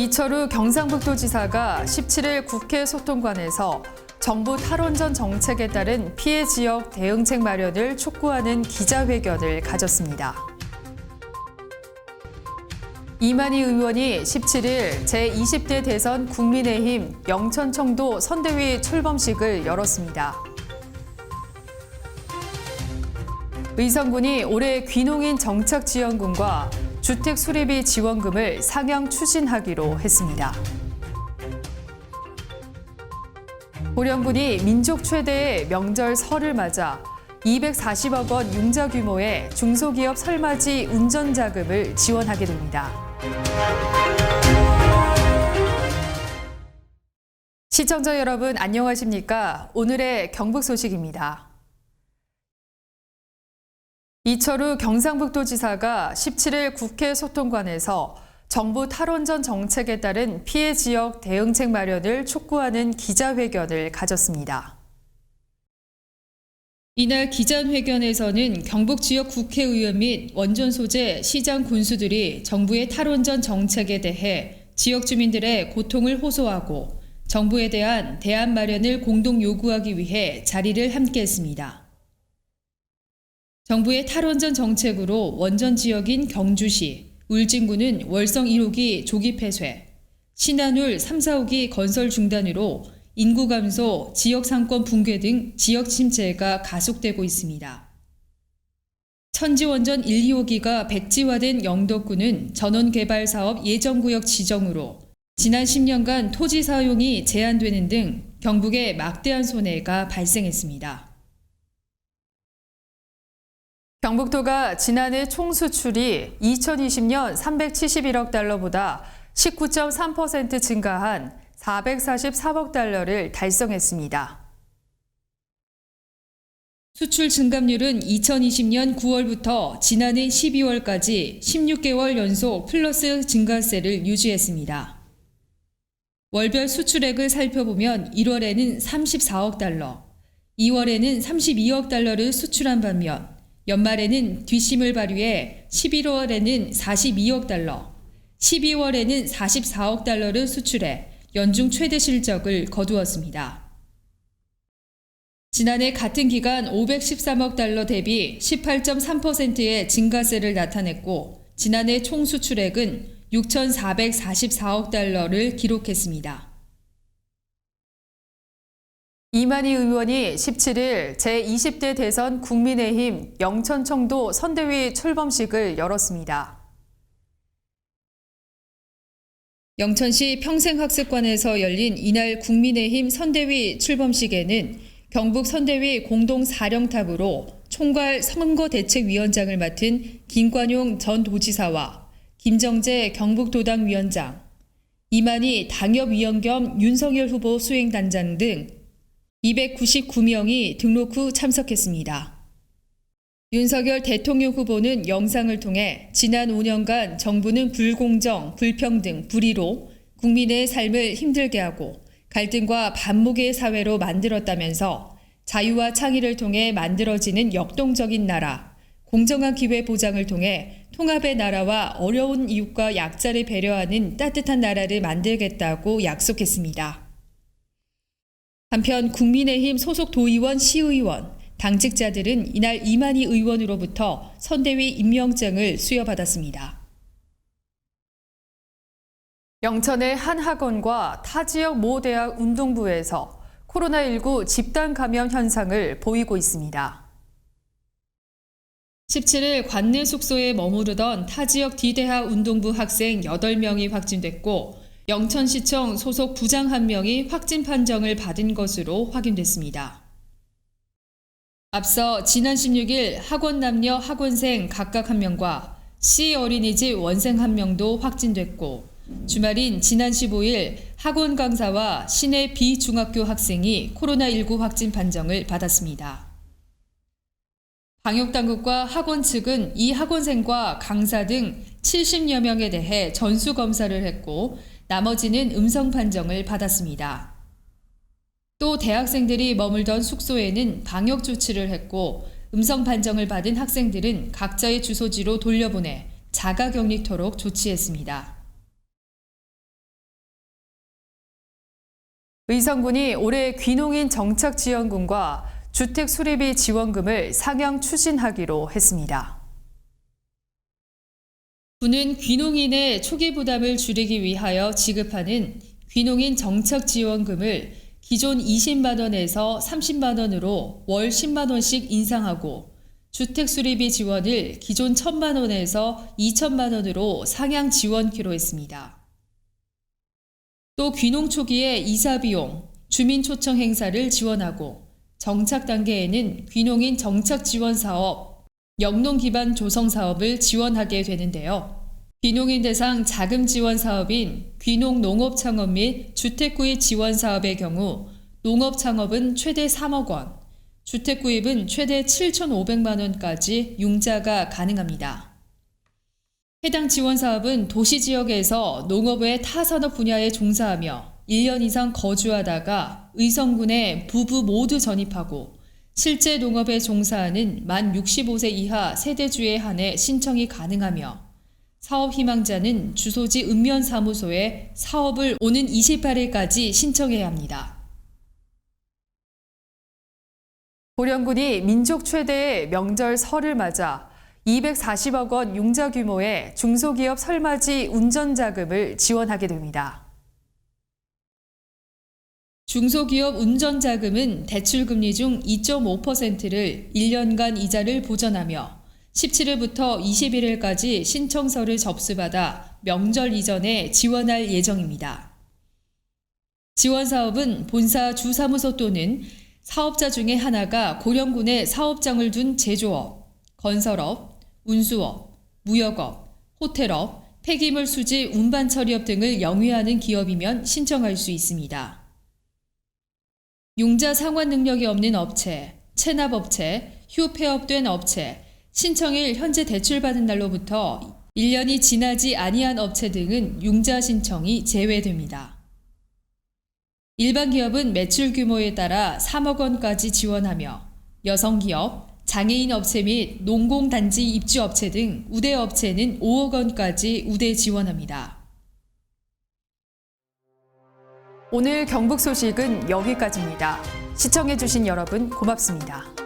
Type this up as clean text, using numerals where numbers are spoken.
이철우 경상북도지사가 17일 국회 소통관에서 정부 탈원전 정책에 따른 피해 지역 대응책 마련을 촉구하는 기자회견을 가졌습니다. 이만희 의원이 17일 제20대 대선 국민의힘 영천청도 선대위 출범식을 열었습니다. 의성군이 올해 귀농인 정착지원금과 주택 수리비 지원금을 상향 추진하기로 했습니다. 보령군이 민족 최대의 명절 설을 맞아 240억 원 융자 규모의 중소기업 설맞이 운전자금을 지원하게 됩니다. 시청자 여러분 안녕하십니까? 오늘의 경북 소식입니다. 이철우 경상북도지사가 17일 국회 소통관에서 정부 탈원전 정책에 따른 피해 지역 대응책 마련을 촉구하는 기자회견을 가졌습니다. 이날 기자회견에서는 경북 지역 국회의원 및 원전 소재 시장 군수들이 정부의 탈원전 정책에 대해 지역 주민들의 고통을 호소하고 정부에 대한 대안 마련을 공동 요구하기 위해 자리를 함께했습니다. 정부의 탈원전 정책으로 원전 지역인 경주시, 울진군은 월성 1호기 조기 폐쇄, 신한울 3, 4호기 건설 중단으로 인구 감소, 지역 상권 붕괴 등 지역 침체가 가속되고 있습니다. 천지원전 1, 2호기가 백지화된 영덕군은 전원 개발 사업 예정구역 지정으로 지난 10년간 토지 사용이 제한되는 등 경북에 막대한 손해가 발생했습니다. 경북도가 지난해 총수출이 2020년 371억 달러보다 19.3% 증가한 444억 달러를 달성했습니다. 수출 증감률은 2020년 9월부터 지난해 12월까지 16개월 연속 플러스 증가세를 유지했습니다. 월별 수출액을 살펴보면 1월에는 34억 달러, 2월에는 32억 달러를 수출한 반면 연말에는 뒷심을 발휘해 11월에는 42억 달러, 12월에는 44억 달러를 수출해 연중 최대 실적을 거두었습니다. 지난해 같은 기간 513억 달러 대비 18.3%의 증가세를 나타냈고 지난해 총 수출액은 6,444억 달러를 기록했습니다. 이만희 의원이 17일 제20대 대선 국민의힘 영천청도 선대위 출범식을 열었습니다. 영천시 평생학습관에서 열린 이날 국민의힘 선대위 출범식에는 경북 선대위 공동사령탑으로 총괄 선거대책위원장을 맡은 김관용 전 도지사와 김정재 경북도당위원장, 이만희 당협위원 겸 윤석열 후보 수행단장 등 299명이 등록 후 참석했습니다. 윤석열 대통령 후보는 영상을 통해 지난 5년간 정부는 불공정, 불평등, 불의로 국민의 삶을 힘들게 하고 갈등과 반목의 사회로 만들었다면서 자유와 창의를 통해 만들어지는 역동적인 나라, 공정한 기회 보장을 통해 통합의 나라와 어려운 이웃과 약자를 배려하는 따뜻한 나라를 만들겠다고 약속했습니다. 한편 국민의힘 소속 도의원, 시의원, 당직자들은 이날 이만희 의원으로부터 선대위 임명장을 수여받았습니다. 영천의 한 학원과 타 지역 모 대학 운동부에서 코로나19 집단 감염 현상을 보이고 있습니다. 17일 관내 숙소에 머무르던 타 지역 D대학 운동부 학생 8명이 확진됐고 영천시청 소속 부장 1명이 확진 판정을 받은 것으로 확인됐습니다. 앞서 지난 16일 학원 남녀 학원생 각각 1명과 C 어린이집 원생 1명도 확진됐고 주말인 지난 15일 학원 강사와 시내 비중학교 학생이 코로나19 확진 판정을 받았습니다. 방역당국과 학원 측은 이 학원생과 강사 등 70여 명에 대해 전수검사를 했고 나머지는 음성 판정을 받았습니다. 또 대학생들이 머물던 숙소에는 방역 조치를 했고 음성 판정을 받은 학생들은 각자의 주소지로 돌려보내 자가격리토록 조치했습니다. 의성군이 올해 귀농인 정착지원금과 주택 수리비 지원금을 상향 추진하기로 했습니다. 군은 귀농인의 초기 부담을 줄이기 위하여 지급하는 귀농인 정착지원금을 기존 20만 원에서 30만 원으로 월 10만 원씩 인상하고 주택 수리비 지원을 기존 1,000만 원에서 2,000만 원으로 상향 지원키로 했습니다. 또 귀농 초기에 이사 비용, 주민 초청 행사를 지원하고 정착 단계에는 귀농인 정착 지원 사업, 영농 기반 조성 사업을 지원하게 되는데요. 귀농인 대상 자금 지원 사업인 귀농 농업 창업 및 주택 구입 지원 사업의 경우 농업 창업은 최대 3억 원, 주택 구입은 최대 7,500만 원까지 융자가 가능합니다. 해당 지원 사업은 도시 지역에서 농업 외 타산업 분야에 종사하며 1년 이상 거주하다가 의성군에 부부 모두 전입하고 실제 농업에 종사하는 만 65세 이하 세대주에 한해 신청이 가능하며 사업 희망자는 주소지 읍면사무소에 사업을 오는 28일까지 신청해야 합니다. 고령군이 민족 최대의 명절 설을 맞아 240억 원 융자 규모의 중소기업 설맞이 운전자금을 지원하게 됩니다. 중소기업 운전자금은 대출금리 중 2.5%를 1년간 이자를 보전하며 17일부터 21일까지 신청서를 접수받아 명절 이전에 지원할 예정입니다. 지원 사업은 본사 주사무소 또는 사업자 중에 하나가 고령군에 사업장을 둔 제조업, 건설업, 운수업, 무역업, 호텔업, 폐기물 수지 운반 처리업 등을 영위하는 기업이면 신청할 수 있습니다. 융자 상환 능력이 없는 업체, 체납업체, 휴폐업된 업체, 신청일 현재 대출받은 날로부터 1년이 지나지 아니한 업체 등은 융자 신청이 제외됩니다. 일반 기업은 매출 규모에 따라 3억 원까지 지원하며 여성기업, 장애인 업체 및 농공단지 입주업체 등 우대업체는 5억 원까지 우대 지원합니다. 오늘 경북 소식은 여기까지입니다. 시청해주신 여러분 고맙습니다.